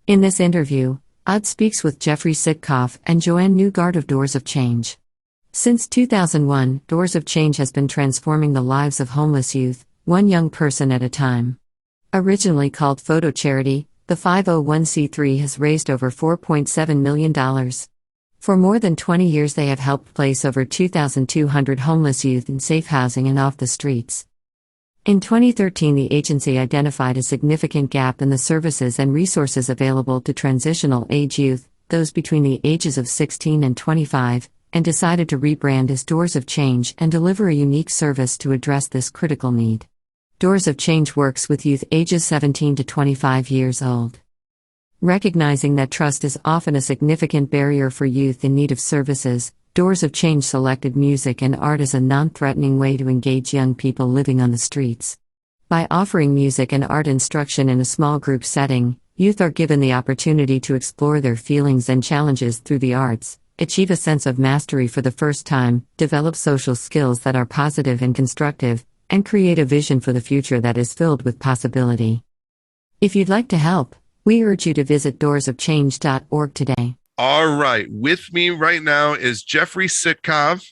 In this interview, Odd speaks with Jeffrey Sitcov and Joanne Newgard of Doors of Change. Since 2001, Doors of Change has been transforming the lives of homeless youth, one young person at a time. Originally called Photo Charity, the 501c3 has raised over $4.7 million. For more than 20 years they have helped place over 2,200 homeless youth in safe housing and off the streets. In 2013, the agency identified a significant gap in the services and resources available to transitional age youth, those between the ages of 16 and 25, and decided to rebrand as Doors of Change and deliver a unique service to address this critical need. Doors of Change works with youth ages 17 to 25 years old. Recognizing that trust is often a significant barrier for youth in need of services, Doors of Change selected music and art as a non-threatening way to engage young people living on the streets. By offering music and art instruction in a small group setting, youth are given the opportunity to explore their feelings and challenges through the arts, achieve a sense of mastery for the first time, develop social skills that are positive and constructive, and create a vision for the future that is filled with possibility. If you'd like to help, we urge you to visit doorsofchange.org today. All right. With me right now is Jeffrey Sitcov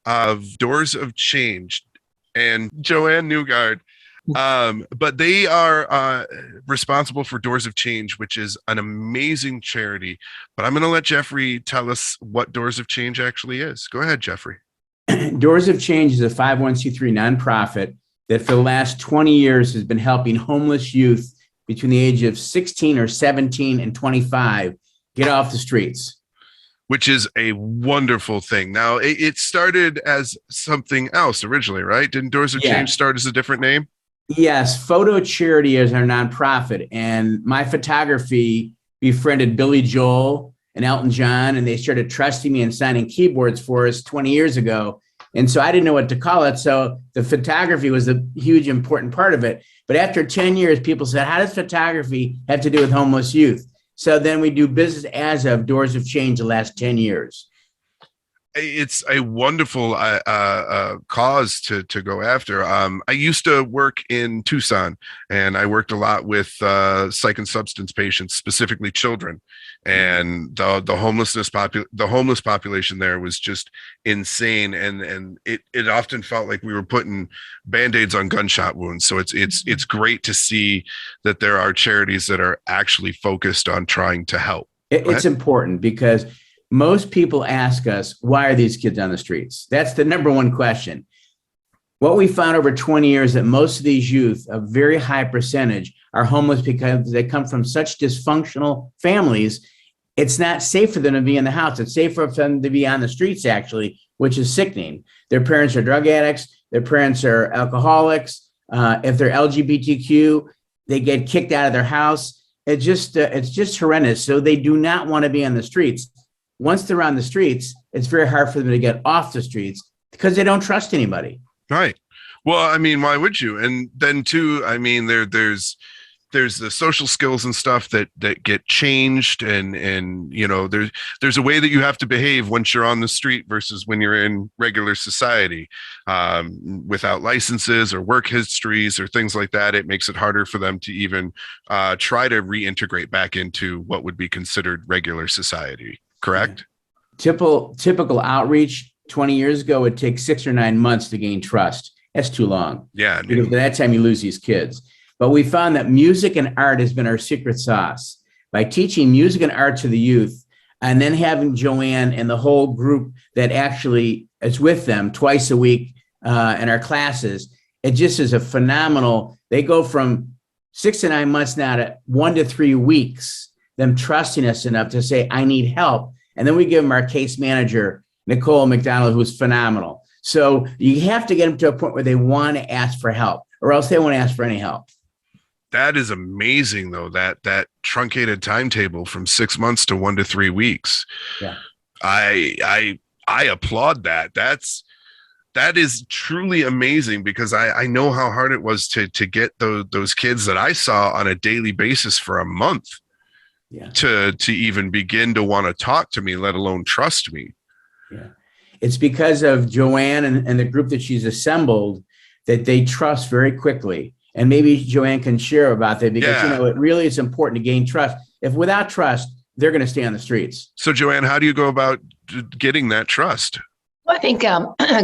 of Doors of Change and Joanne Newgard. But they are responsible for Doors of Change, which is an amazing charity. But I'm going to let Jeffrey tell us what Doors of Change actually is. Go ahead, Jeffrey. Doors of Change is a 501c3 nonprofit that for the last 20 years has been helping homeless youth between the age of 16 or 17 and 25 get off the streets. Which is a wonderful thing. Now, it started as something else originally, right? Didn't Doors of Change start as a different name? Yes, Photo Charity is our nonprofit, and my photography befriended Billy Joel and Elton John, and they started trusting me and signing keyboards for us 20 years ago. And so I didn't know what to call it, so the photography was a huge, important part of it. But after 10 years, people said, how does photography have to do with homeless youth? So then we do business as of Doors of Change the last 10 years. It's a wonderful cause to go after. I used to work in Tucson, and I worked a lot with psych and substance patients, specifically children. And the homeless population there was just insane, and it often felt like we were putting Band-Aids on gunshot wounds. So it's great to see that there are charities that are actually focused on trying to help. It's important because most people ask us, why are these kids on the streets? That's the number one question. What we found over 20 years that most of these youth, a very high percentage, are homeless because they come from such dysfunctional families. It's not safe for them to be in the house. It's safer for them to be on the streets, actually, which is sickening. Their parents are drug addicts. Their parents are alcoholics. If they're LGBTQ, they get kicked out of their house. It's just horrendous. So they do not want to be on the streets. Once they're on the streets, it's very hard for them to get off the streets because they don't trust anybody. Right. Well, I mean, why would you? And then too, I mean, there's the social skills and stuff that get changed, and you know, there's a way that you have to behave once you're on the street versus when you're in regular society, without licenses or work histories or things like that. It makes it harder for them to even try to reintegrate back into what would be considered regular society. Correct? Typical outreach 20 years ago would take 6 or 9 months to gain trust. That's too long. Yeah. Because by that time you lose these kids. But we found that music and art has been our secret sauce. By teaching music and art to the youth, and then having Joanne and the whole group that actually is with them twice a week in our classes, it just is a phenomenal. They go from 6 to 9 months now to 1 to 3 weeks, them trusting us enough to say, I need help. And then we give them our case manager, Nicole McDonald, who's phenomenal. So you have to get them to a point where they want to ask for help, or else they won't ask for any help. That is amazing, though, that truncated timetable from 6 months to 1 to 3 weeks. Yeah. I applaud that. That is truly amazing, because I know how hard it was to get those kids that I saw on a daily basis for a month. Yeah. To even begin to want to talk to me, let alone trust me. Yeah. It's because of Joanne and the group that she's assembled that they trust very quickly. And maybe Joanne can share about that, because, you know, it really is important to gain trust. If without trust, they're going to stay on the streets. So, Joanne, how do you go about getting that trust? Well, I think,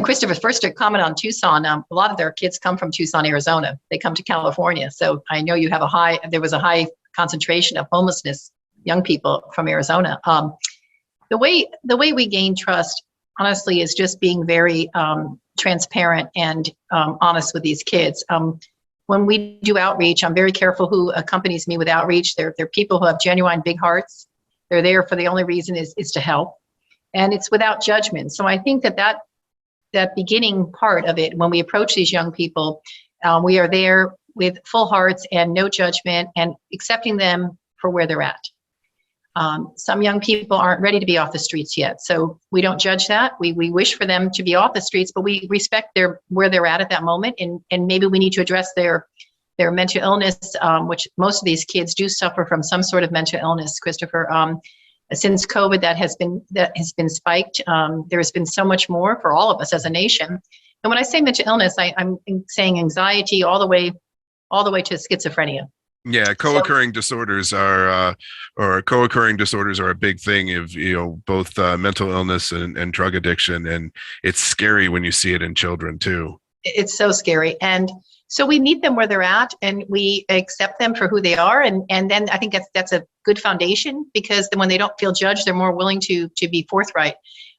Christopher, first to comment on Tucson, a lot of their kids come from Tucson, Arizona. They come to California. So I know there was a high concentration of homelessness, young people from Arizona. The way we gain trust, honestly, is just being very transparent and honest with these kids. When we do outreach, I'm very careful who accompanies me with outreach. They're people who have genuine big hearts. They're there for the only reason is to help. And it's without judgment. So I think that beginning part of it, when we approach these young people, we are there with full hearts and no judgment and accepting them for where they're at. Some young people aren't ready to be off the streets yet. So we don't judge that. We wish for them to be off the streets, but we respect where they're at that moment. And maybe we need to address their mental illness, which most of these kids do suffer from some sort of mental illness, Christopher. Since COVID, that has been spiked. There has been so much more for all of us as a nation. And when I say mental illness, I'm saying anxiety all the way to schizophrenia. Yeah, co-occurring disorders are a big thing of, both mental illness and drug addiction, and it's scary when you see it in children too. It's so scary, and so we meet them where they're at, and we accept them for who they are, and then I think that's a good foundation, because then when they don't feel judged, they're more willing to be forthright.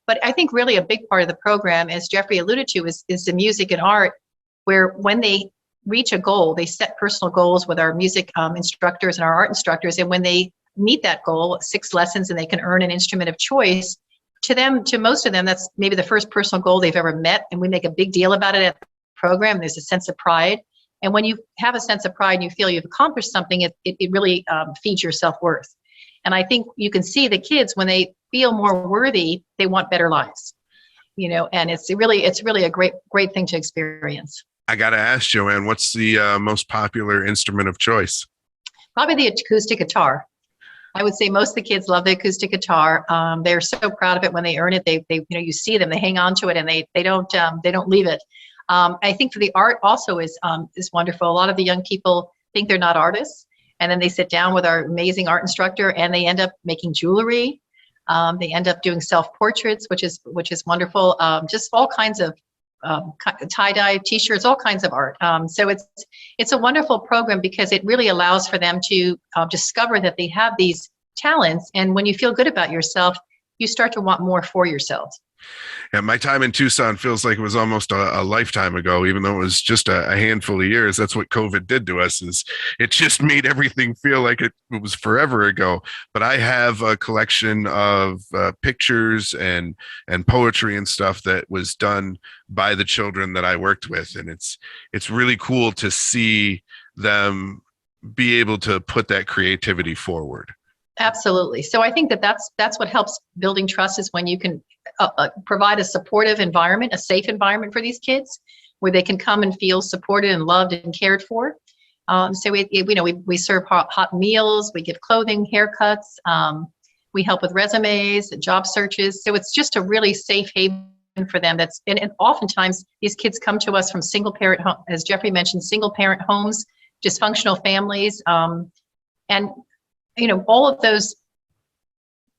But I think really a big part of the program, as Jeffrey alluded to, is the music and art, where when they reach a goal, they set personal goals with our music instructors and our art instructors, and when they meet that goal, 6 lessons, and they can earn an instrument of choice, to most of them, that's maybe the first personal goal they've ever met, and we make a big deal about it at the program. There's a sense of pride. And when you have a sense of pride and you feel you've accomplished something, it really feeds your self-worth. And I think you can see the kids, when they feel more worthy, they want better lives, and it's really a great thing to experience. I got to ask, Joanne, what's the most popular instrument of choice? Probably the acoustic guitar. I would say most of the kids love the acoustic guitar. They're so proud of it when they earn it. They you see them, they hang on to it, and they don't leave it. I think for the art also is wonderful. A lot of the young people think they're not artists, and then they sit down with our amazing art instructor, and they end up making jewelry. They end up doing self-portraits, which is wonderful. Just all kinds of tie-dye T-shirts, all kinds of art. So it's a wonderful program, because it really allows for them to discover that they have these talents. And when you feel good about yourself, you start to want more for yourself. Yeah, my time in Tucson feels like it was almost a lifetime ago, even though it was just a handful of years. That's what COVID did to us, is it just made everything feel like it was forever ago. But I have a collection of pictures and poetry and stuff that was done by the children that I worked with. And it's really cool to see them be able to put that creativity forward. Absolutely. So I think that's what helps building trust, is when you can provide a supportive environment, a safe environment for these kids, where they can come and feel supported and loved and cared for. So we serve hot meals, we give clothing, haircuts, we help with resumes, job searches. So it's just a really safe haven for them. And oftentimes these kids come to us from single parent, as Jeffrey mentioned, single parent homes, dysfunctional families, and all of those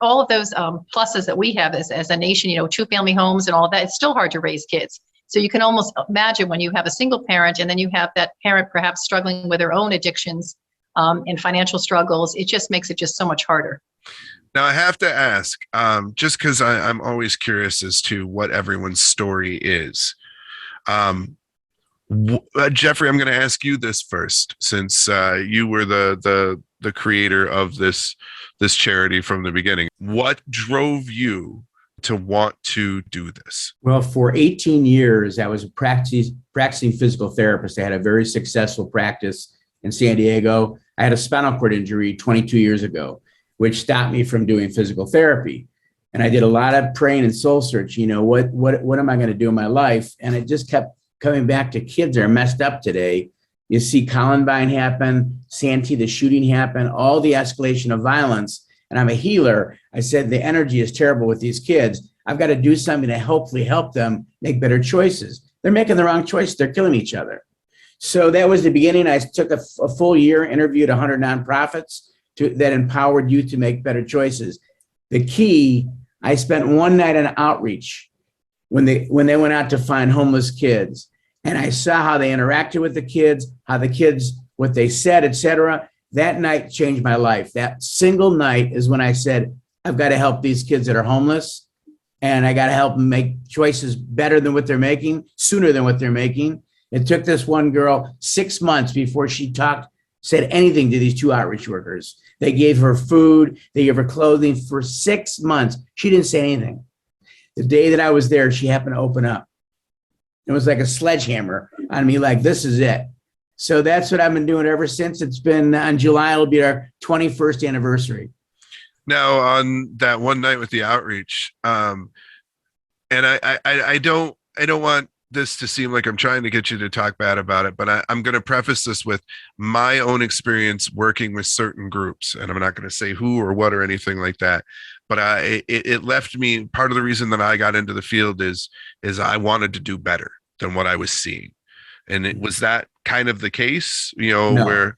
pluses that we have as a nation, 2-family homes and all of that. It's still hard to raise kids. So you can almost imagine when you have a single parent, and then you have that parent perhaps struggling with their own addictions and financial struggles, it just makes it just so much harder. Now, I have to ask, just because I'm always curious as to what everyone's story is. Jeffrey, I'm going to ask you this first, since you were the creator of this charity from the beginning. What drove you to want to do this? Well, for 18 years, I was a practicing physical therapist. I had a very successful practice in San Diego. I had a spinal cord injury 22 years ago, which stopped me from doing physical therapy. And I did a lot of praying and soul search. What am I going to do in my life? And it just kept coming back to kids that are messed up today. You see Columbine happen, Santee, the shooting happen, all the escalation of violence. And I'm a healer. I said, the energy is terrible with these kids. I've got to do something to hopefully help them make better choices. They're making the wrong choice. They're killing each other. So that was the beginning. I took a full year, interviewed 100 nonprofits, that empowered youth to make better choices. The key, I spent one night on outreach when they went out to find homeless kids. And I saw how they interacted with the kids, what they said, etc. That night changed my life. That single night is when I said, I've got to help these kids that are homeless, and I got to help them make choices better than what they're making, sooner than what they're making. It took this one girl 6 months before she said anything to these 2 outreach workers. They gave her food, they gave her clothing for 6 months. She didn't say anything. The day that I was there, she happened to open up. It was like a sledgehammer on me, like, this is it. So that's what I've been doing ever since. It's been on July, it'll be our 21st anniversary. Now, on that one night with the outreach, and I don't want this to seem like I'm trying to get you to talk bad about it, but I'm going to preface this with my own experience working with certain groups, and I'm not going to say who or what or anything like that. But it left me, part of the reason that I got into the field is I wanted to do better than what I was seeing. And it was that kind of the case, No.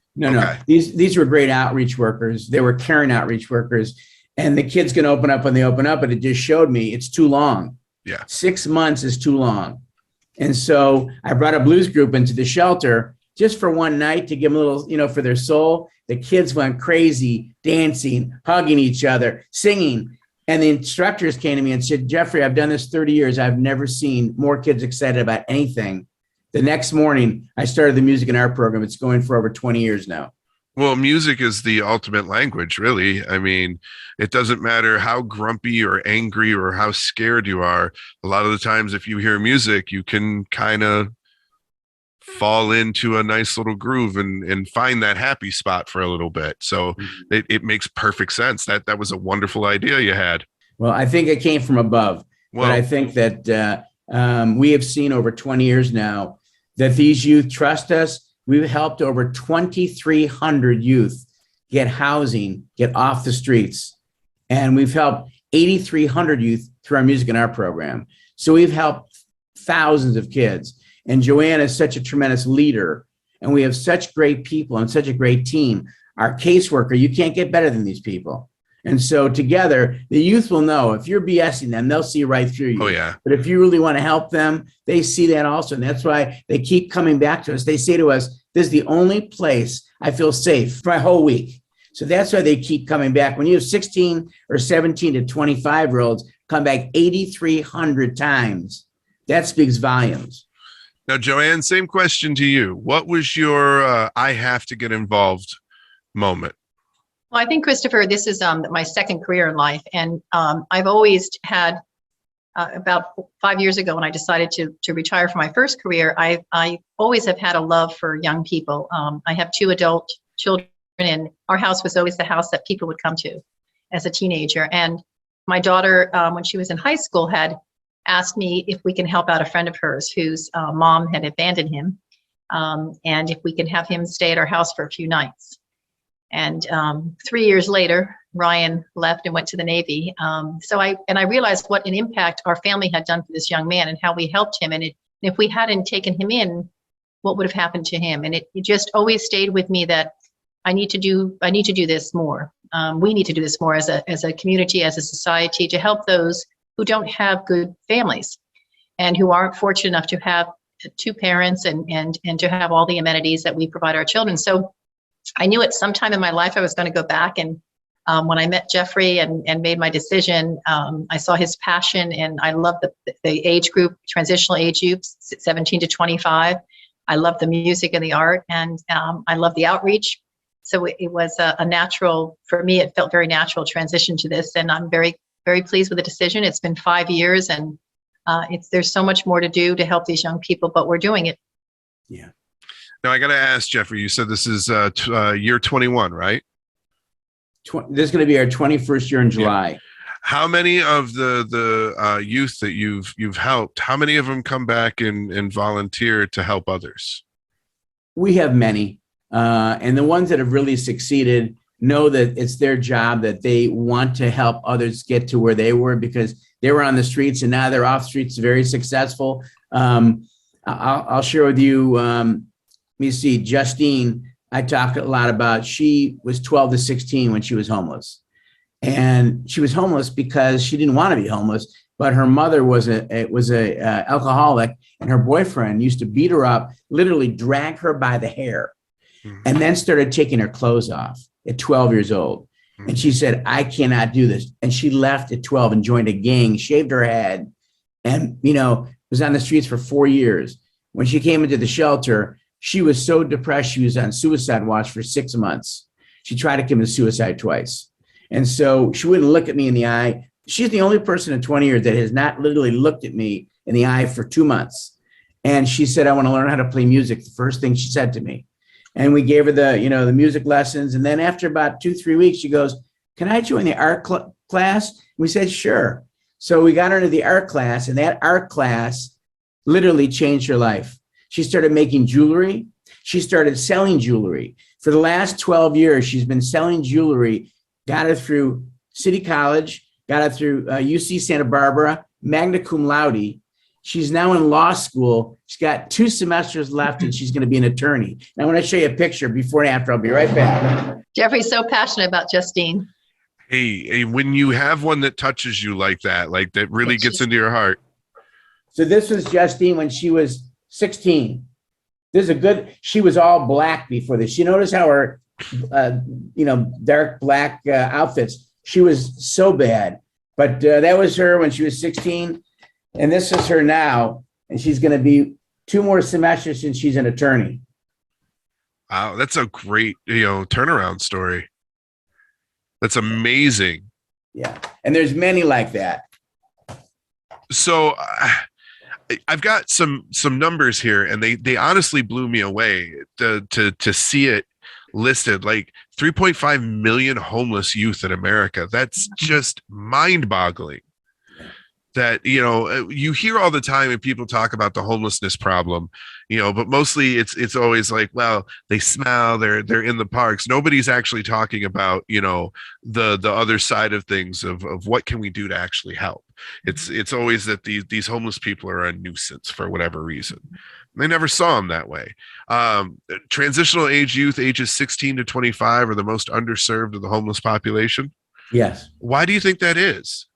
These were great outreach workers. They were caring outreach workers. And the kids can open up when they open up, but it just showed me it's too long. Yeah. 6 months is too long. And so I brought a blues group into the shelter just for one night to give them a little, for their soul. The kids went crazy, dancing, hugging each other, singing. And the instructors came to me and said, Jeffrey, I've done this 30 years. I've never seen more kids excited about anything. The next morning, I started the music and art program. It's going for over 20 years now. Well, music is the ultimate language, really. I mean, it doesn't matter how grumpy or angry or how scared you are. A lot of the times, if you hear music, you can kind of fall into a nice little groove and find that happy spot for a little bit. So it makes perfect sense. That was a wonderful idea you had. Well, I think it came from above. Well, but I think that we have seen over 20 years now that these youth trust us. We've helped over 2,300 youth get housing, get off the streets. And we've helped 8,300 youth through our music and art program. So we've helped thousands of kids. And Joanne is such a tremendous leader. And we have such great people and such a great team. Our caseworker, you can't get better than these people. And so together, the youth will know if you're BSing them, they'll see right through you. Oh, yeah. But if you really want to help them, they see that also. And that's why they keep coming back to us. They say to us, this is the only place I feel safe for my whole week. So that's why they keep coming back. When you have 16 or 17 to 25-year-olds come back 8,300 times, that speaks volumes. Now, Joanne, same question to you. What was your I have to get involved moment? Well, I think, Christopher, this is my second career in life. And I've always had, about 5 years ago when I decided to retire from my first career, I always have had a love for young people. I have 2 adult children, and our house was always the house that people would come to as a teenager. And my daughter, when she was in high school, had asked me if we can help out a friend of hers whose mom had abandoned him, and if we can have him stay at our house for a few nights. And 3 years later, Ryan left and went to the Navy. So I realized what an impact our family had done for this young man and how we helped him. And if we hadn't taken him in, what would have happened to him? And it just always stayed with me that I need to do this more. We need to do this more as a community, as a society, to help those who don't have good families and who aren't fortunate enough to have 2 parents and to have all the amenities that we provide our children. So I knew at some time in my life I was going to go back. And when I met Jeffrey and made my decision, I saw his passion, and I love the age group, transitional age groups, 17 to 25. I love the music and the art, and I love the outreach. So it was a natural, for me, it felt very natural transition to this. And I'm very, very pleased with the decision. It's been 5 years, and there's so much more to do to help these young people, but we're doing it. Yeah. Now, I got to ask, Jeffrey, you said this is year 21, right? This is going to be our 21st year in July. Yeah. How many of the youth that you've helped, how many of them come back and volunteer to help others? We have many. And the ones that have really succeeded know that it's their job, that they want to help others get to where they were, because they were on the streets and now they're off streets, very successful. I'll share with you, let me see, Justine I talk a lot about. She was 12 to 16 when she was homeless. And she was homeless because she didn't want to be homeless, but her mother was a alcoholic, and her boyfriend used to beat her up, literally drag her by the hair, and then started taking her clothes off at 12 years old. And she said, I cannot do this. And she left at 12 and joined a gang, shaved her head, and, was on the streets for 4 years. When she came into the shelter, she was so depressed, she was on suicide watch for 6 months. She tried to commit suicide twice. And so she wouldn't look at me in the eye. She's the only person in 20 years that has not literally looked at me in the eye for 2 months. And she said, I want to learn how to play music. The first thing she said to me. And we gave her the music lessons. And then after about 2-3 weeks, she goes, can I join the art class? We said, sure. So we got her into the art class, and that art class literally changed her life. She started making jewelry. She started selling jewelry. For the last 12 years, she's been selling jewelry. Got her through City College, got her through UC Santa Barbara, magna cum laude. She's now in law school. She's got 2 semesters left, and she's going to be an attorney. And I want to show you a picture before and after. I'll be right back. Jeffrey's so passionate about Justine. Hey, when you have one that touches you like that really gets into your heart. So this was Justine when she was 16. She was all black before this. You notice how her dark black outfits. She was so bad, but that was her when she was 16, and this is her now, and she's going to be 2 more semesters since she's an attorney. Wow, that's a great turnaround story. That's amazing. Yeah, and there's many like that. So I've got some numbers here, and they honestly blew me away to see it listed, like 3.5 million homeless youth in America. That's just mind-boggling. That you hear all the time, and people talk about the homelessness problem, but mostly it's always like, well, they smell, they're in the parks. Nobody's actually talking about the other side of things of what can we do to actually help. It's always that these homeless people are a nuisance for whatever reason. They never saw them that way. Transitional age youth, ages 16 to 25, are the most underserved of the homeless population. Yes. Why do you think that is?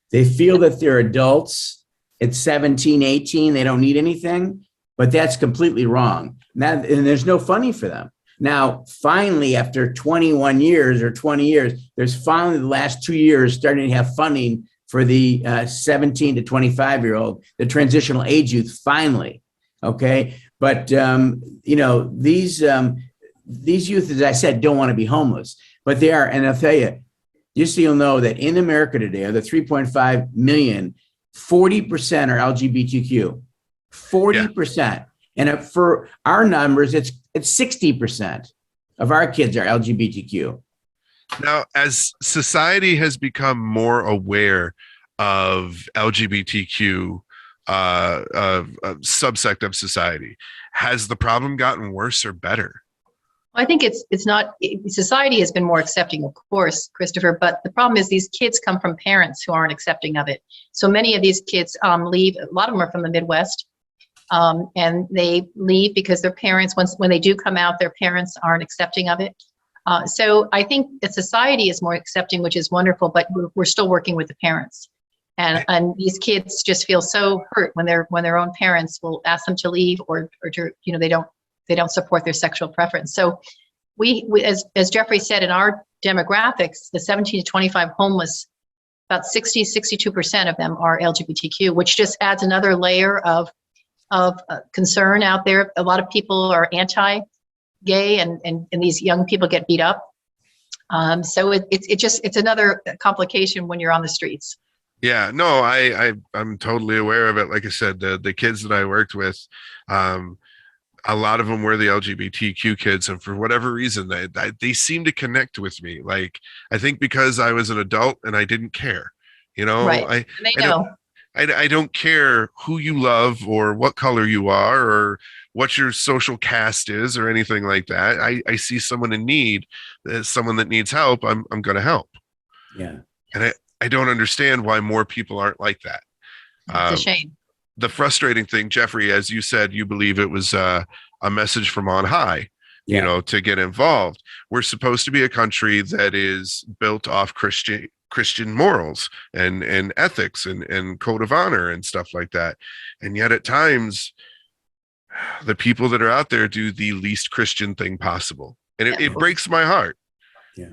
They feel that they're adults at 17, 18. They don't need anything, but that's completely wrong. And there's no funding for them. Now, finally, after 21 years or 20 years, there's finally the last 2 years starting to have funding for the 17 to 25-year-old, the transitional age youth, finally. Okay. But, these youth, as I said, don't want to be homeless, but they are. And I'll tell you, just so you'll know that in America today, of the 3.5 million, 40% are LGBTQ, 40%. Yeah. And for our numbers, it's 60% of our kids are LGBTQ. Now, as society has become more aware of LGBTQ, subsect of society, has the problem gotten worse or better? I think it's not. Society has been more accepting, of course, Christopher, but the problem is these kids come from parents who aren't accepting of it. So many of these kids leave. A lot of them are from the Midwest, and they leave because their parents, when they do come out, their parents aren't accepting of it. So I think that society is more accepting, which is wonderful, but we're still working with the parents. And these kids just feel so hurt when their own parents will ask them to leave or to, they don't support their sexual preference. So we as Jeffrey said, in our demographics, the 17 to 25 homeless, about 62% of them are LGBTQ, which just adds another layer of concern out there. A lot of people are anti-gay, and these young people get beat up. So it's another complication when you're on the streets. Yeah, no, I'm totally aware of it. Like I said, the kids that I worked with, a lot of them were the LGBTQ kids, and for whatever reason, they seem to connect with me. Like, I think because I was an adult and I didn't care, Right. I don't care who you love or what color you are or what your social caste is or anything like that. I see someone in need, someone that needs help. I'm going to help. Yeah. And I don't understand why more people aren't like that. It's a shame. The frustrating thing, Jeffrey, as you said, you believe it was a message from on high. you know, to get involved. We're supposed to be a country that is built off Christian morals and ethics and code of honor and stuff like that. And yet at times, the people that are out there do the least Christian thing possible. And it breaks my heart. Yeah.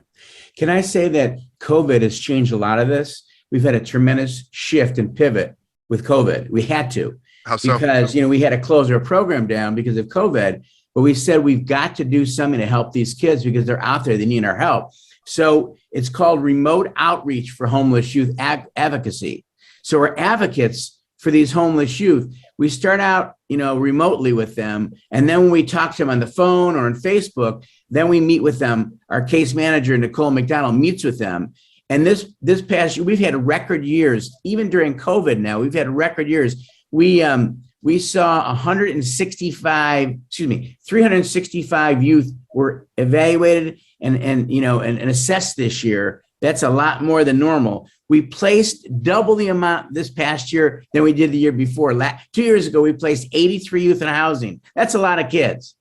Can I say that COVID has changed a lot of this? We've had a tremendous shift and pivot with COVID. We had to. How so? Because, you know, we had to close our program down because of COVID, but we said we've got to do something to help these kids because they're out there, they need our help. So it's called Remote Outreach for Homeless Youth Advocacy. So we're advocates for these homeless youth. We start out, you know, remotely with them. And then when we talk to them on the phone or on Facebook, then we meet with them. Our case manager, Nicole McDonald, meets with them. And this past year, we've had record years, even during COVID now, we've had record years. We saw 365 youth were evaluated and assessed this year. That's a lot more than normal. We placed double the amount this past year than we did the year before. 2 years ago, we placed 83 youth in housing. That's a lot of kids.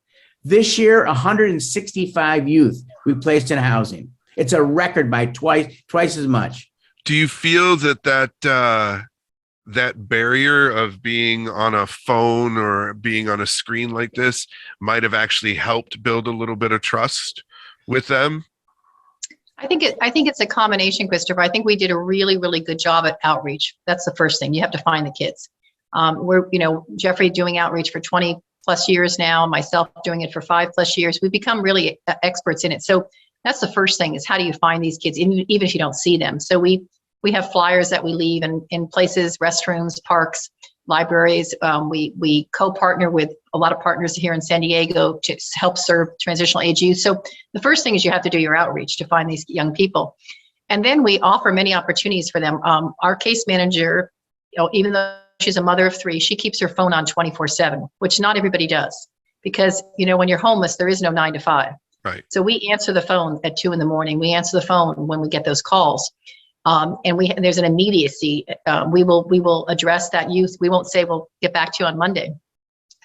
This year, 165 youth we placed in housing. It's a record by twice as much. Do you feel that barrier of being on a phone or being on a screen like this might have actually helped build a little bit of trust with them? I think it's a combination, Christopher. I think we did a really, really good job at outreach. That's the first thing. You have to find the kids. We're, Jeffrey doing outreach for 20 plus years now, myself doing it for 5 plus years. We've become really experts in it. So that's the first thing, is how do you find these kids, even if you don't see them? So we have flyers that we leave in places, restrooms, parks, libraries. We co-partner with a lot of partners here in San Diego to help serve transitional age youth. So the first thing is you have to do your outreach to find these young people. And then we offer many opportunities for them. Our case manager, even though she's a mother of 3, she keeps her phone on 24/7, which not everybody does. Because, when you're homeless, there is no 9 to 5. Right. So we answer the phone at 2 a.m. We answer the phone when we get those calls. And there's an immediacy. We will address that youth. We won't say we'll get back to you on Monday.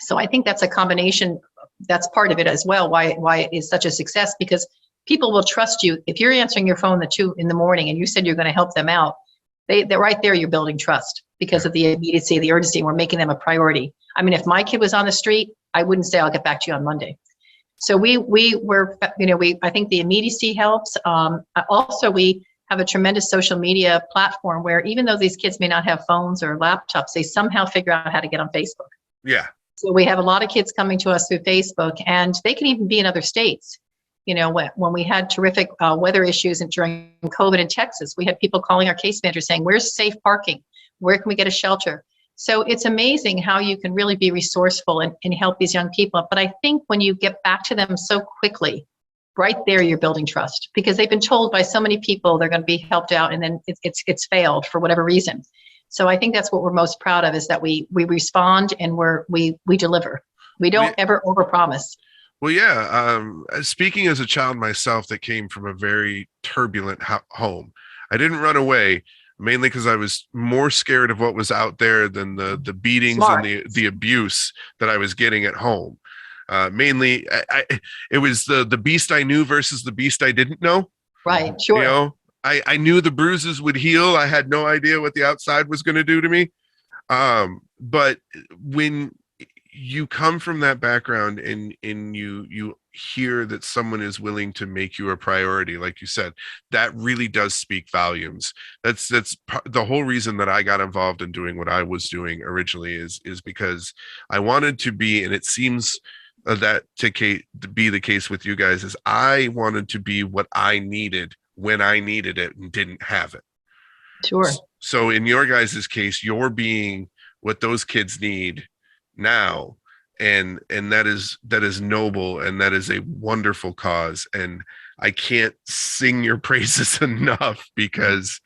So I think that's a combination. That's part of it as well. Why it is such a success, because people will trust you. If you're answering your phone at 2 a.m. and you said you're going to help them out, they're right there. You're building trust because of the immediacy, the urgency. We're making them a priority. I mean, if my kid was on the street, I wouldn't say I'll get back to you on Monday. So I think the immediacy helps. Also, we have a tremendous social media platform where even though these kids may not have phones or laptops, they somehow figure out how to get on Facebook. Yeah. So we have a lot of kids coming to us through Facebook, and they can even be in other states. When we had terrific weather issues and during COVID in Texas, we had people calling our case manager saying, "Where's safe parking? Where can we get a shelter?" So it's amazing how you can really be resourceful and help these young people. But I think when you get back to them so quickly, right there, you're building trust, because they've been told by so many people they're going to be helped out, and then it's failed for whatever reason. So I think that's what we're most proud of, is that we respond and we deliver. We don't ever overpromise. Well, yeah. Speaking as a child myself that came from a very turbulent home, I didn't run away, mainly because I was more scared of what was out there than the beatings and the abuse that I was getting at home. Mainly, it was the beast I knew versus the beast I didn't know. Right, sure. I knew the bruises would heal. I had no idea what the outside was going to do to me. But when you come from that background and you hear that someone is willing to make you a priority, like you said, that really does speak volumes. That's the whole reason that I got involved in doing what I was doing originally is because I wanted to be, and it seems that to be the case with you guys, is I wanted to be what I needed when I needed it and didn't have it. Sure. So in your guys' case, you're being what those kids need now, and that is noble, and that is a wonderful cause, and I can't sing your praises enough, because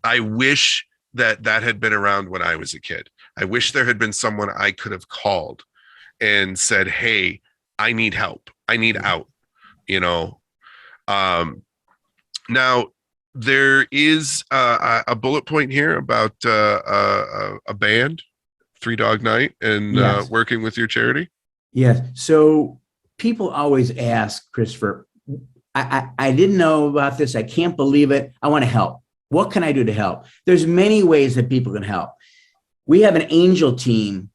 I wish that had been around when I was a kid. I wish there had been someone I could have called and said, "Hey, I need help. I need out." Now there is a bullet point here about a band, 3 Dog Night, and yes. Working with your charity. Yes. So people always ask, Christopher, I didn't know about this. I can't believe it. I want to help. What can I do to help? There's many ways that people can help. We have an angel team.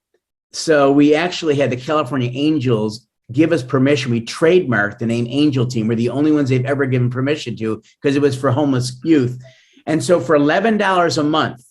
So we actually had the California Angels give us permission. We trademarked the name Angel Team. We're the only ones they've ever given permission to because it was for homeless youth. And so for $11 a month,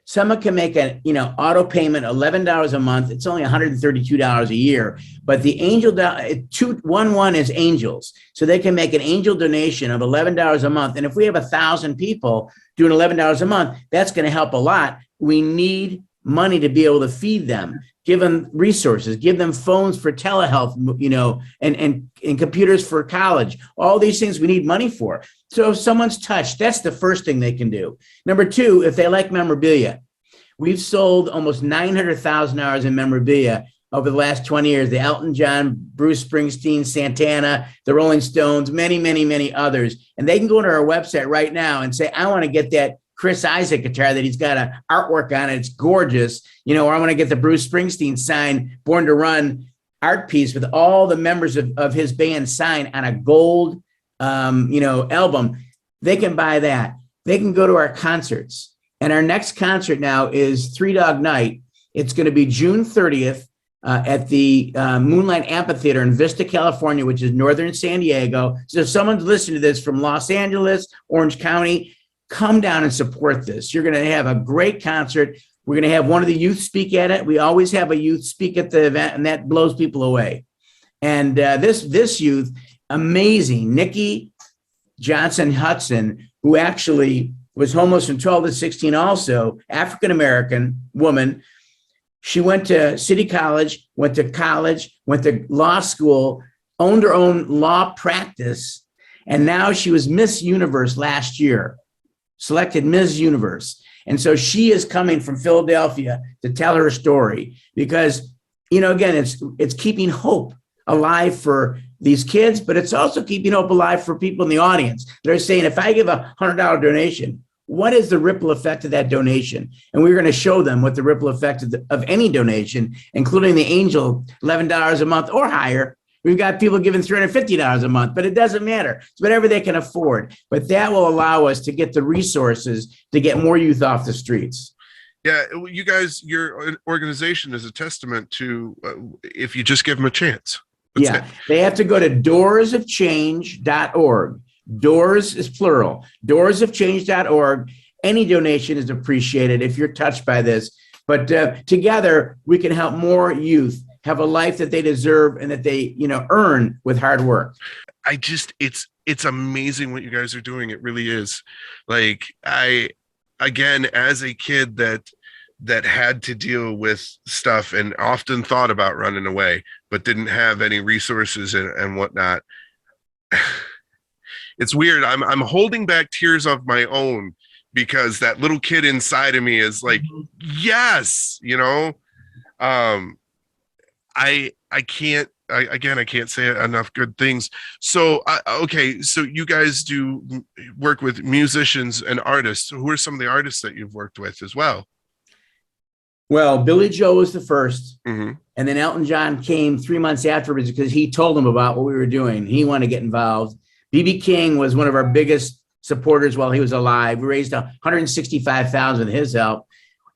someone can make an auto payment, $11 a month. It's only $132 a year. But the angel 211 is angels, so they can make an angel donation of $11 a month. And if we have 1,000 people doing $11 a month, that's going to help a lot. We need money to be able to feed them, give them resources, give them phones for telehealth, and computers for college. All these things we need money for. So if someone's touched, that's the first thing they can do. Number two, if they like memorabilia, we've sold almost $900,000 in memorabilia over the last 20 years. The Elton John, Bruce Springsteen, Santana, the Rolling Stones, many, many, many others. And they can go to our website right now and say, I want to get that Chris Isaac guitar that he's got an artwork on it. It's gorgeous. Or I want to get the Bruce Springsteen signed Born to Run art piece with all the members of his band signed on a gold, album. They can buy that. They can go to our concerts. And our next concert now is Three Dog Night. It's going to be June 30th at the Moonlight Amphitheater in Vista, California, which is northern San Diego. So if someone's listening to this from Los Angeles, Orange County, come down and support this. You're going to have a great concert. We're going to have one of the youth speak at it. We always have a youth speak at the event, and that blows people away. And this youth, amazing, Nikki Johnson Hudson, who actually was homeless from 12 to 16 also, African-American woman. She went to City College, went to law school, owned her own law practice, and now she was Miss Universe last year. Selected Ms. Universe. And so she is coming from Philadelphia to tell her story because, again, it's keeping hope alive for these kids, but it's also keeping hope alive for people in the audience. They're saying, if I give a $100 donation, what is the ripple effect of that donation? And we're going to show them what the ripple effect of any donation, including the angel, $11 a month or higher. We've got people giving $350 a month, but it doesn't matter. It's whatever they can afford. But that will allow us to get the resources to get more youth off the streets. Yeah, you guys, your organization is a testament to if you just give them a chance. Yeah, they have to go to doorsofchange.org. Doors is plural. Doorsofchange.org. Any donation is appreciated if you're touched by this. But together, we can help more youth have a life that they deserve and that they, earn with hard work. It's amazing what you guys are doing. It really is. Like again, as a kid that had to deal with stuff and often thought about running away, but didn't have any resources and whatnot. It's weird. I'm holding back tears of my own because that little kid inside of me is like, yes, I can't say enough good things. So, okay. So you guys do work with musicians and artists. Who are some of the artists that you've worked with as well? Well, Billy Joel was the first. Mm-hmm. And then Elton John came 3 months afterwards because he told him about what we were doing. He wanted to get involved. B.B. King was one of our biggest supporters while he was alive. We raised $165,000 with his help.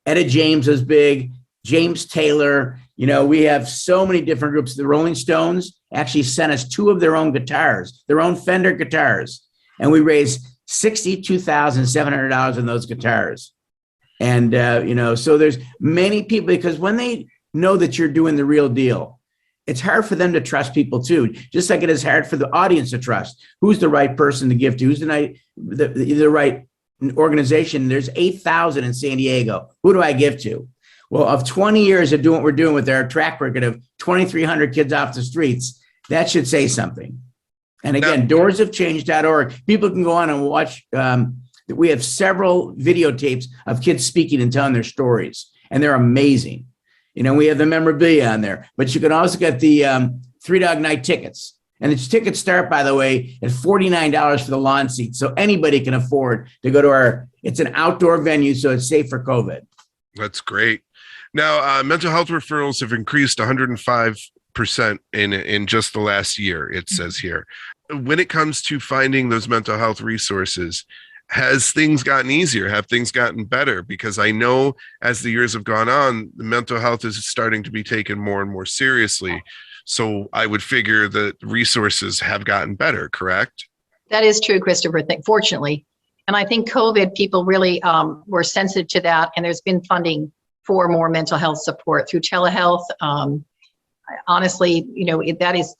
Etta James was big. James Taylor. We have so many different groups. The Rolling Stones actually sent us 2 of their own guitars, their own Fender guitars. And we raised $62,700 on those guitars. And, so there's many people, because when they know that you're doing the real deal, it's hard for them to trust people too, just like it is hard for the audience to trust who's the right person to give to, who's the right organization. There's 8,000 in San Diego. Who do I give to? Well, of 20 years of doing what we're doing with our track record of 2,300 kids off the streets, that should say something. And again, doorsofchange.org. People can go on and watch. We have several videotapes of kids speaking and telling their stories, and they're amazing. We have the memorabilia on there, but you can also get the Three Dog Night tickets. And the tickets start, by the way, at $49 for the lawn seat. So anybody can afford to go to it's an outdoor venue, so it's safe for COVID. That's great. Now, mental health referrals have increased 105% in just the last year, it says here. When it comes to finding those mental health resources, has things gotten easier? Have things gotten better? Because I know as the years have gone on, the mental health is starting to be taken more and more seriously. So I would figure that resources have gotten better, correct? That is true, Christopher, fortunately. And I think COVID, people really were sensitive to that. And there's been funding for more mental health support through telehealth. Honestly,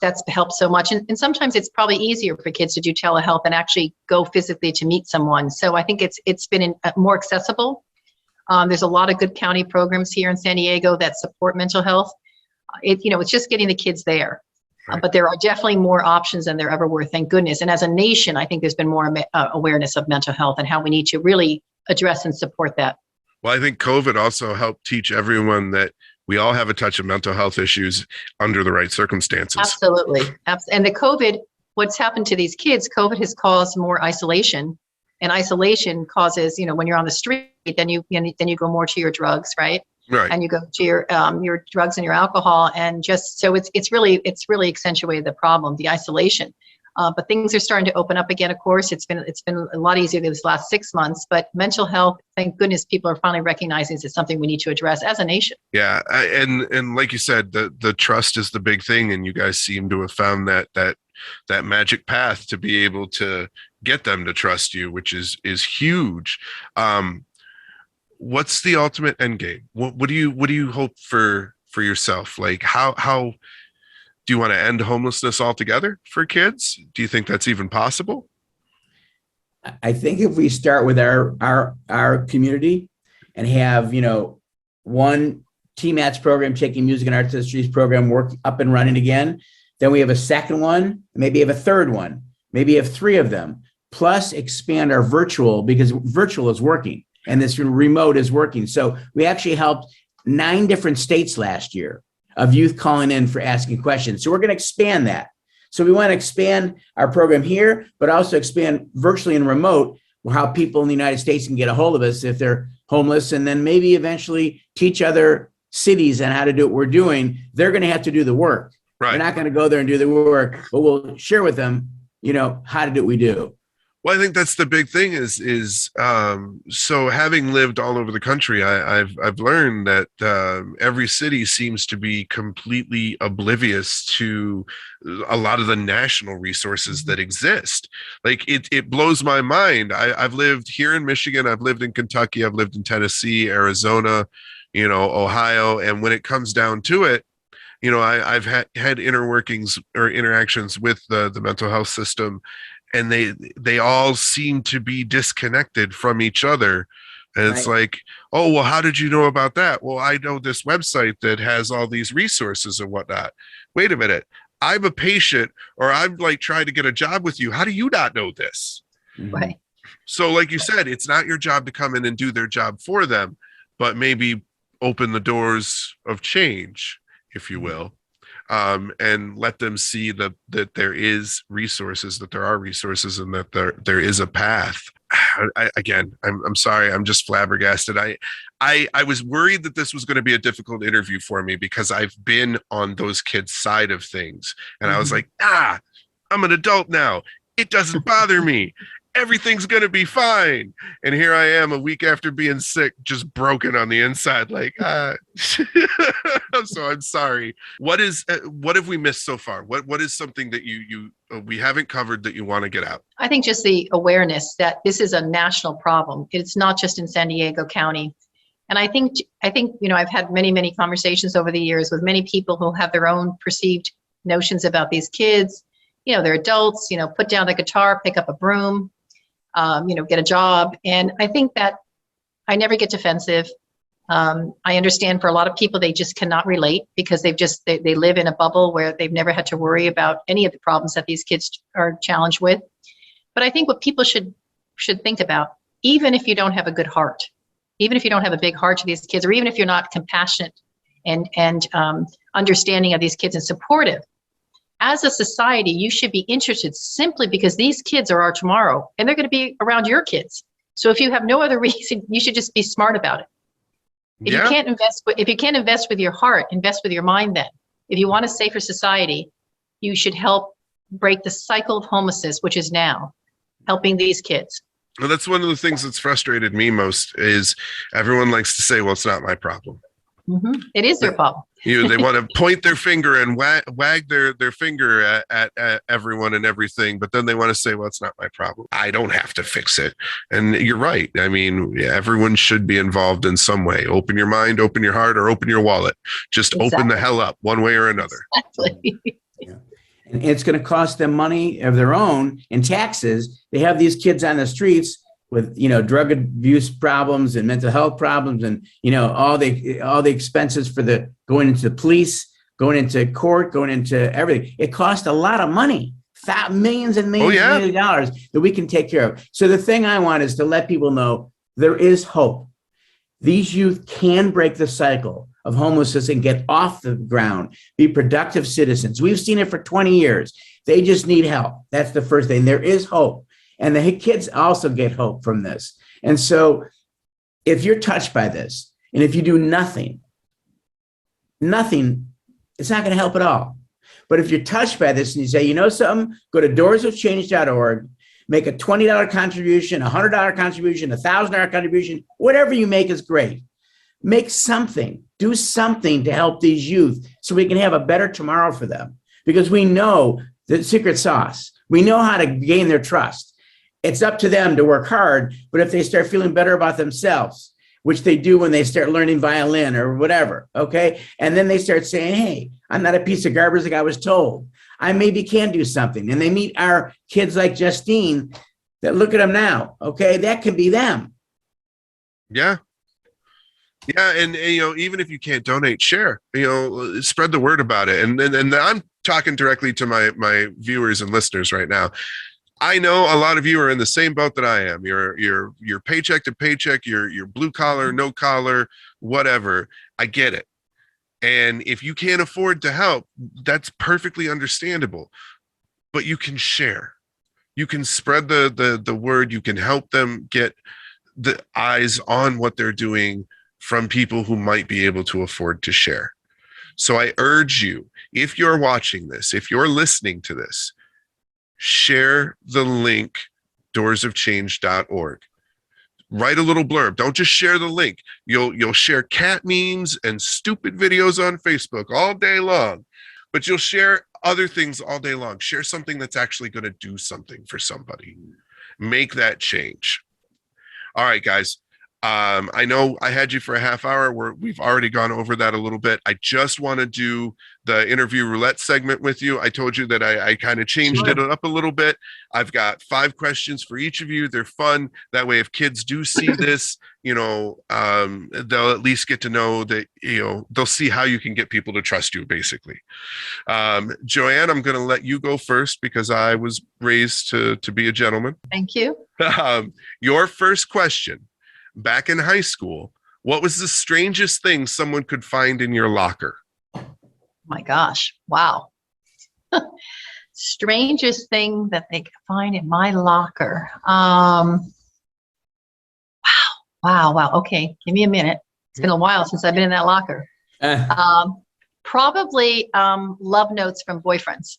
that's helped so much. And sometimes it's probably easier for kids to do telehealth and actually go physically to meet someone. So I think it's been more accessible. There's a lot of good county programs here in San Diego that support mental health. It's just getting the kids there. Right. But there are definitely more options than there ever were, thank goodness. And as a nation, I think there's been more awareness of mental health and how we need to really address and support that. Well, I think COVID also helped teach everyone that we all have a touch of mental health issues under the right circumstances. Absolutely. And the COVID, what's happened to these kids, COVID has caused more isolation. And isolation causes, when you're on the street, then you go more to your drugs, right? Right. And you go to your drugs and your alcohol, and just so it's really accentuated the problem, the isolation. But things are starting to open up again. Of course, it's been a lot easier these last 6 months. But mental health, thank goodness, people are finally recognizing it's something we need to address as a nation. Yeah, and like you said, the trust is the big thing, and you guys seem to have found that magic path to be able to get them to trust you, which is huge. What's the ultimate end game? What do you hope for yourself? Like how do you want to end homelessness altogether for kids? Do you think that's even possible? I think if we start with our community and have, one TMATS program, taking music and arts histories program, work up and running again, then we have a second one, maybe have a third one, maybe have 3 of them, plus expand our virtual, because virtual is working. And this remote is working. So we actually helped 9 different states last year of youth calling in for asking questions. So we're going to expand that. So we want to expand our program here, but also expand virtually and remote, how people in the United States can get a hold of us if they're homeless, and then maybe eventually teach other cities on how to do what we're doing. They're going to have to do the work. Right. We're not going to go there and do the work, but we'll share with them, how to do what we do. Well, I think that's the big thing is so having lived all over the country, I've learned that every city seems to be completely oblivious to a lot of the national resources that exist. Like it blows my mind. I've lived here in Michigan, I've lived in Kentucky, I've lived in Tennessee, Arizona, Ohio, and when it comes down to it, I've had inner workings or interactions with the mental health system. And they all seem to be disconnected from each other. And it's like, oh, well, how did you know about that? Well, I know this website that has all these resources and whatnot. Wait a minute. I'm a patient, or I'm like trying to get a job with you. How do you not know this? Right. So like you said, it's not your job to come in and do their job for them, but maybe open the doors of change, if you will. And let them see that there is resources, that there are resources, and that there is a path. I'm sorry, I'm just flabbergasted. I was worried that this was going to be a difficult interview for me because I've been on those kids' side of things, and I was like, I'm an adult now. It doesn't bother me. Everything's going to be fine. And here I am a week after being sick, just broken on the inside. Like, so I'm sorry. What have we missed so far? What is something that we haven't covered that you want to get out? I think just the awareness that this is a national problem. It's not just in San Diego County. And I think, I've had many, many conversations over the years with many people who have their own perceived notions about these kids. They're adults, put down the guitar, pick up a broom, get a job. And I think that I never get defensive. I understand for a lot of people, they just cannot relate because they live in a bubble where they've never had to worry about any of the problems that these kids are challenged with. But I think what people should think about, even if you don't have a good heart, even if you don't have a big heart to these kids, or even if you're not compassionate and understanding of these kids and supportive, as a society, you should be interested simply because these kids are our tomorrow and they're going to be around your kids. So if you have no other reason, you should just be smart about it. If you can't invest with your heart, invest with your mind then. if you want a safer society, you should help break the cycle of homelessness, which is now helping these kids. Well, that's one of the things that's frustrated me most is everyone likes to say, well, it's not my problem. Mm-hmm. It is their problem. They want to point their finger and wag their finger at everyone and everything, but then they want to say, well, it's not my problem. I don't have to fix it. And you're right. I mean, yeah, everyone should be involved in some way. Open your mind, open your heart, or open your wallet. Just open the hell up one way or another. Exactly. Yeah. And it's going to cost them money of their own in taxes. They have these kids on the streets with, drug abuse problems and mental health problems, and, all the expenses for the going into the police, going into court, going into everything. It costs a lot of money, millions and millions, millions of dollars that we can take care of. So the thing I want is to let people know there is hope. These youth can break the cycle of homelessness and get off the ground, be productive citizens. We've seen it for 20 years. They just need help. That's the first thing. There is hope. And the kids also get hope from this. And so if you're touched by this, and if you do nothing, it's not going to help at all. But if you're touched by this and you say, you know something, go to doorsofchange.org, make a $20 contribution, a $100 contribution, a $1,000 contribution, whatever you make is great. Make something, do something to help these youth so we can have a better tomorrow for them. Because we know the secret sauce. We know how to gain their trust. It's up to them to work hard, but if they start feeling better about themselves, which they do when they start learning violin or whatever, okay? And then they start saying, hey, I'm not a piece of garbage like I was told. I maybe can do something. And they meet our kids like Justine that look at them now, okay? That can be them. Yeah. Yeah, and even if you can't donate, share. Spread the word about it. And I'm talking directly to my viewers and listeners right now. I know a lot of you are in the same boat that I am. You're paycheck to paycheck. You're blue collar, no collar, whatever. I get it. And if you can't afford to help, that's perfectly understandable. But you can share. You can spread the word. You can help them get the eyes on what they're doing from people who might be able to afford to share. So I urge you, if you're watching this, if you're listening to this, share the link, doorsofchange.org. Write a little blurb. Don't just share the link. You'll share cat memes and stupid videos on Facebook all day long, but you'll share other things all day long. Share something that's actually going to do something for somebody. Make that change. All right, guys. I know I had you for a half hour. We've already gone over that a little bit. I just want to do the interview roulette segment with you. I told you that I kind of changed it up a little bit. I've got 5 questions for each of you. They're fun. That way, if kids do see this, they'll at least get to know that, they'll see how you can get people to trust you, basically. Joanne, I'm going to let you go first because I was raised to be a gentleman. Thank you. Your first question. Back in high school, what was the strangest thing someone could find in your locker? My gosh. Wow. Strangest thing that they could find in my locker. Wow. Okay. Give me a minute. It's been a while since I've been in that locker. Probably love notes from boyfriends.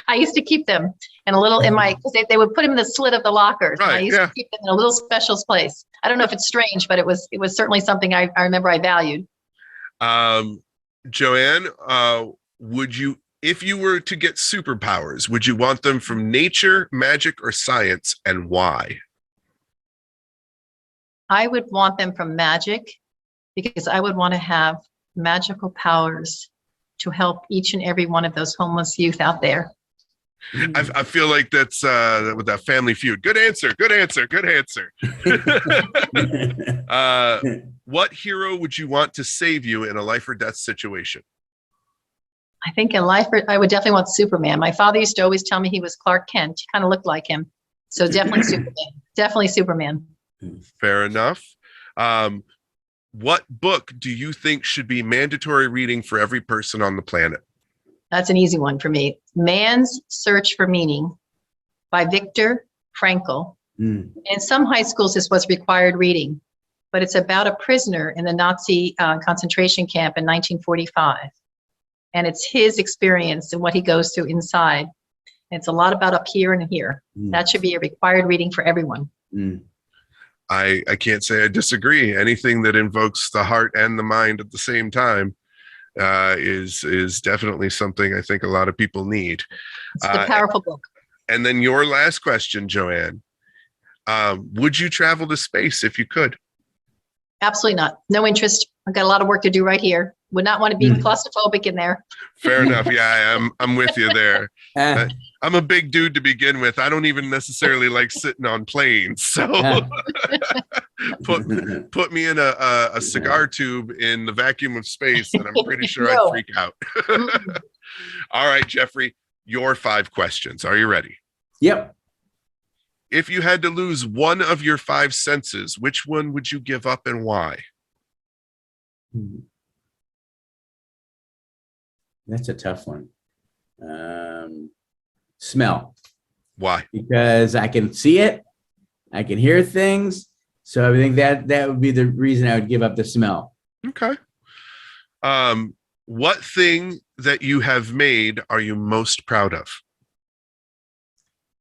I used to keep them because they would put them in the slit of the lockers. Right, and I used to keep them in a little special place. I don't know if it's strange, but it was certainly something I remember I valued. Joanne, if you were to get superpowers, would you want them from nature, magic, or science, and why? I would want them from magic because I would want to have magical powers to help each and every one of those homeless youth out there. I feel like that's with that Family Feud. Good answer. Good answer. Good answer. What hero would you want to save you in a life or death situation? I think in life, I would definitely want Superman. My father used to always tell me he was Clark Kent. He kind of looked like him. So definitely Superman. Definitely Superman. Fair enough. What book do you think should be mandatory reading for every person on the planet? That's an easy one for me. Man's Search for Meaning by Viktor Frankl. In some high schools, this was required reading, but it's about a prisoner in the Nazi concentration camp in 1945. and it's his experience and what he goes through inside. It's a lot about up here and here. That should be a required reading for everyone. I can't say I disagree. Anything that invokes the heart and the mind at the same time is definitely something I think a lot of people need. It's a powerful book. And then your last question, Joanne, would you travel to space if you could? Absolutely not. No interest. I've got a lot of work to do right here. Would not want to be claustrophobic in there. Fair enough. Yeah, I'm with you there. I'm a big dude to begin with. I don't even necessarily like sitting on planes. So put me in a cigar tube in the vacuum of space, and I'm pretty sure I'd freak out. All right, Jeffrey, your 5 questions. Are you ready? Yep. If you had to lose one of your 5 senses, which one would you give up and why? That's a tough one. Smell. Why? Because I can see it, I can hear things. So I think that would be the reason I would give up the smell. Okay. What thing that you have made are you most proud of?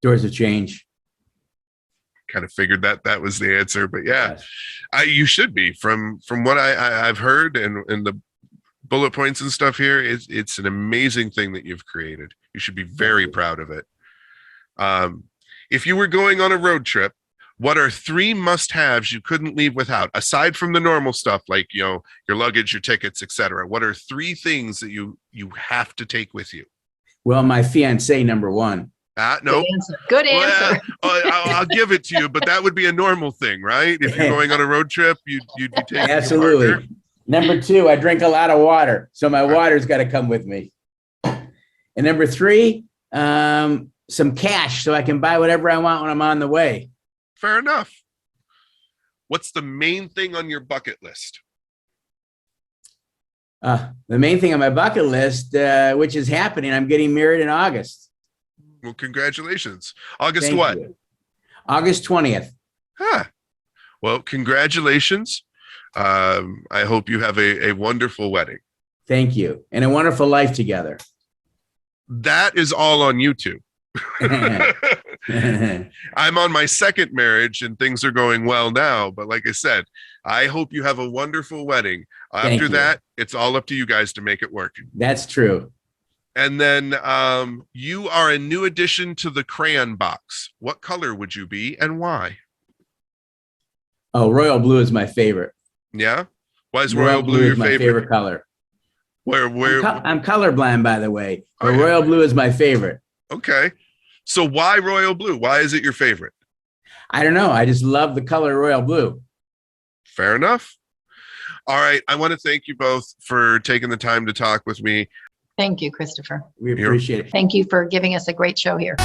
Doors of Change. Kind of figured that was the answer, but yeah, yes. You should be from what I've heard and the bullet points and stuff here. It's an amazing thing that you've created. You should be very proud of it. If you were going on a road trip, what are 3 must-haves you couldn't leave without, aside from the normal stuff like, you know, your luggage, your tickets, etc.? What are 3 things that you have to take with you? Well, my fiance, number 1. No. Good answer. Well, I'll give it to you, but that would be a normal thing, right? If you're going on a road trip, you'd be taking absolutely. Your partner. Number 2, I drink a lot of water, so my water's got to come with me. And number 3, some cash so I can buy whatever I want when I'm on the way. Fair enough. What's the main thing on your bucket list? The main thing on my bucket list, which is happening, I'm getting married in August. Well, congratulations. August Thank what? you. August 20th. Well, congratulations. I hope you have a wonderful wedding. Thank you. And a wonderful life together. That is all on YouTube. I'm on my 2nd marriage and things are going well now. But like I said, I hope you have a wonderful wedding. After that, it's all up to you guys to make it work. That's true. And then you are a new addition to the crayon box. What color would you be and why? Oh, royal blue is my favorite. Yeah? Why is royal blue your my favorite color? Where I'm colorblind, by the way. But royal blue is my favorite. Okay. So why royal blue? Why is it your favorite? I don't know. I just love the color royal blue. Fair enough. All right. I want to thank you both for taking the time to talk with me. Thank you, Christopher. We appreciate it. Thank you for giving us a great show here.